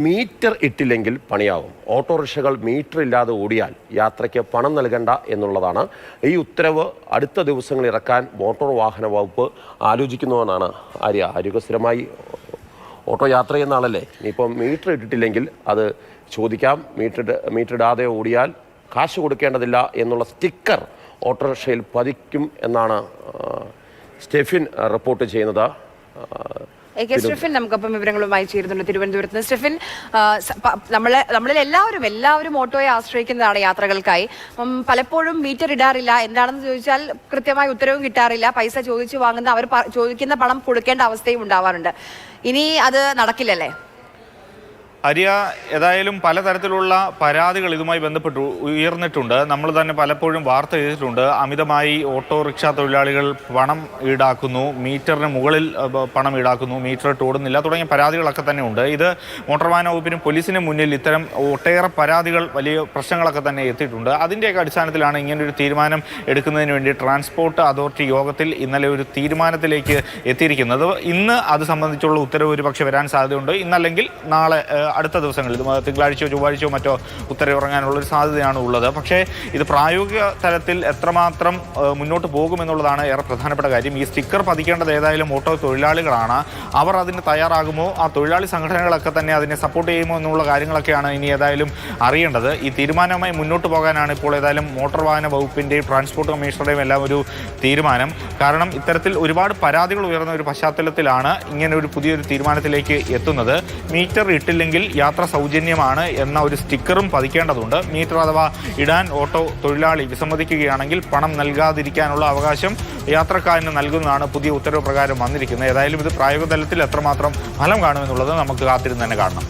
Metre ഇട്ടില്ലെങ്കിൽ പണിയാവും. ഓട്ടോറിക്ഷകൾ metre ഇല്ലാതെ ഓടിയാൽ യാത്രയ്ക്ക് പണം നൽകണ്ട എന്നുള്ളതാണ്. ഈ ഉത്തരവ് അടുത്ത ദിവസങ്ങളിൽ ഇറക്കാൻ മോട്ടോർ വാഹന വകുപ്പ് ആലോചിക്കുന്നുവെന്നാണ് ആര്യ സ്ഥിരമായി ഓട്ടോ യാത്ര ചെയ്യുന്ന ആളല്ലേ. ഇനിയിപ്പം മീറ്റർ ഇട്ടിട്ടില്ലെങ്കിൽ അത് ചോദിക്കാം. മീറ്റർ ഇടാതെ ഓടിയാൽ കാശ് കൊടുക്കേണ്ടതില്ല എന്നുള്ള സ്റ്റിക്കർ ഓട്ടോറിക്ഷയിൽ പതിക്കും എന്നാണ് സ്റ്റെഫിൻ റിപ്പോർട്ട് ചെയ്യുന്നത്. സ്റ്റെഫിൻ നമുക്കൊപ്പം വിവരങ്ങളുമായി ചേരുന്നുണ്ട് തിരുവനന്തപുരത്ത് നിന്ന്. സ്റ്റെഫിൻ, നമ്മളിൽ എല്ലാവരും ഓട്ടോയെ ആശ്രയിക്കുന്നതാണ് യാത്രകൾക്കായി. പലപ്പോഴും മീറ്റർ ഇടാറില്ല. എന്താണെന്ന് ചോദിച്ചാൽ കൃത്യമായ ഉത്തരവും കിട്ടാറില്ല. പൈസ ചോദിച്ചു വാങ്ങുന്ന അവർ ചോദിക്കുന്ന പണം കൊടുക്കേണ്ട അവസ്ഥയും ഉണ്ടാവാറുണ്ട്. ഇനി അത് നടക്കില്ലല്ലേ? ഏതായാലും പലതരത്തിലുള്ള പരാതികൾ ഇതുമായി ബന്ധപ്പെട്ട് ഉയർന്നിട്ടുണ്ട്. നമ്മൾ തന്നെ പലപ്പോഴും വാർത്ത ചെയ്തിട്ടുണ്ട്. അമിതമായി ഓട്ടോറിക്ഷ തൊഴിലാളികൾ പണം ഈടാക്കുന്നു, മീറ്ററിന് മുകളിൽ പണം ഈടാക്കുന്നു, മീറ്റർ ഇട്ട് ഓടുന്നില്ല തുടങ്ങിയ പരാതികളൊക്കെ തന്നെ ഉണ്ട്. ഇത് മോട്ടോർ വാഹന വകുപ്പിനും പോലീസിനും മുന്നിൽ ഇത്തരം ഒട്ടേറെ പരാതികൾ, വലിയ പ്രശ്നങ്ങളൊക്കെ തന്നെ എത്തിയിട്ടുണ്ട്. അതിൻ്റെയൊക്കെ അടിസ്ഥാനത്തിലാണ് ഇങ്ങനൊരു തീരുമാനം എടുക്കുന്നതിന് വേണ്ടി ട്രാൻസ്പോർട്ട് അതോറിറ്റി യോഗത്തിൽ ഇന്നലെ ഒരു തീരുമാനത്തിലേക്ക് എത്തിയിരിക്കുന്നത്. ഇന്ന് അത് സംബന്ധിച്ചുള്ള ഉത്തരവ് ഒരുപക്ഷെ വരാൻ സാധ്യതയുണ്ട്. ഇന്നല്ലെങ്കിൽ നാളെ അടുത്ത ദിവസങ്ങളിൽ തിങ്കളാഴ്ചയോ ചൊവ്വാഴ്ചയോ മറ്റോ ഉത്തരവ് ഇറങ്ങാനുള്ളൊരു സാധ്യതയാണ് ഉള്ളത്. പക്ഷേ ഇത് പ്രായോഗിക തലത്തിൽ എത്രമാത്രം മുന്നോട്ട് പോകുമെന്നുള്ളതാണ് ഏറെ പ്രധാനപ്പെട്ട കാര്യം. ഈ സ്റ്റിക്കർ പതിക്കേണ്ടത് ഏതായാലും ഓട്ടോ തൊഴിലാളികളാണ്. അവർ അതിന് തയ്യാറാകുമോ, ആ തൊഴിലാളി സംഘടനകളൊക്കെ തന്നെ അതിനെ സപ്പോർട്ട് ചെയ്യുമോ എന്നുള്ള കാര്യങ്ങളൊക്കെയാണ് ഇനി ഏതായാലും അറിയേണ്ടത്. ഈ തീരുമാനവുമായി മുന്നോട്ട് പോകാനാണ് ഇപ്പോൾ ഏതായാലും മോട്ടോർ വാഹന വകുപ്പിൻ്റെയും ട്രാൻസ്പോർട്ട് കമ്മീഷണറുടെയും എല്ലാം ഒരു തീരുമാനം. കാരണം ഇത്തരത്തിൽ ഒരുപാട് പരാതികൾ ഉയർന്ന ഒരു പശ്ചാത്തലത്തിലാണ് ഇങ്ങനെ ഒരു പുതിയൊരു തീരുമാനത്തിലേക്ക് എത്തുന്നത്. മീറ്റർ ഇട്ടില്ലെങ്കിൽ യാത്ര സൗജന്യമാണ് എന്ന ഒരു സ്റ്റിക്കറും പതിക്കേണ്ടതുണ്ട്. മീറ്റർ അഥവാ ഇടാൻ ഓട്ടോ തൊഴിലാളി വിസമ്മതിക്കുകയാണെങ്കിൽ പണം നൽകാതിരിക്കാനുള്ള അവകാശം യാത്രക്കാരന് നൽകുന്നതാണ് പുതിയ ഉത്തരവ് പ്രകാരം വന്നിരിക്കുന്നത്. ഏതായാലും ഇത് പ്രായോഗിക തലത്തിൽ എത്രമാത്രം ഫലം കാണുമെന്നുള്ളത് നമുക്ക് കാത്തിരുന്ന് തന്നെ കാണണം.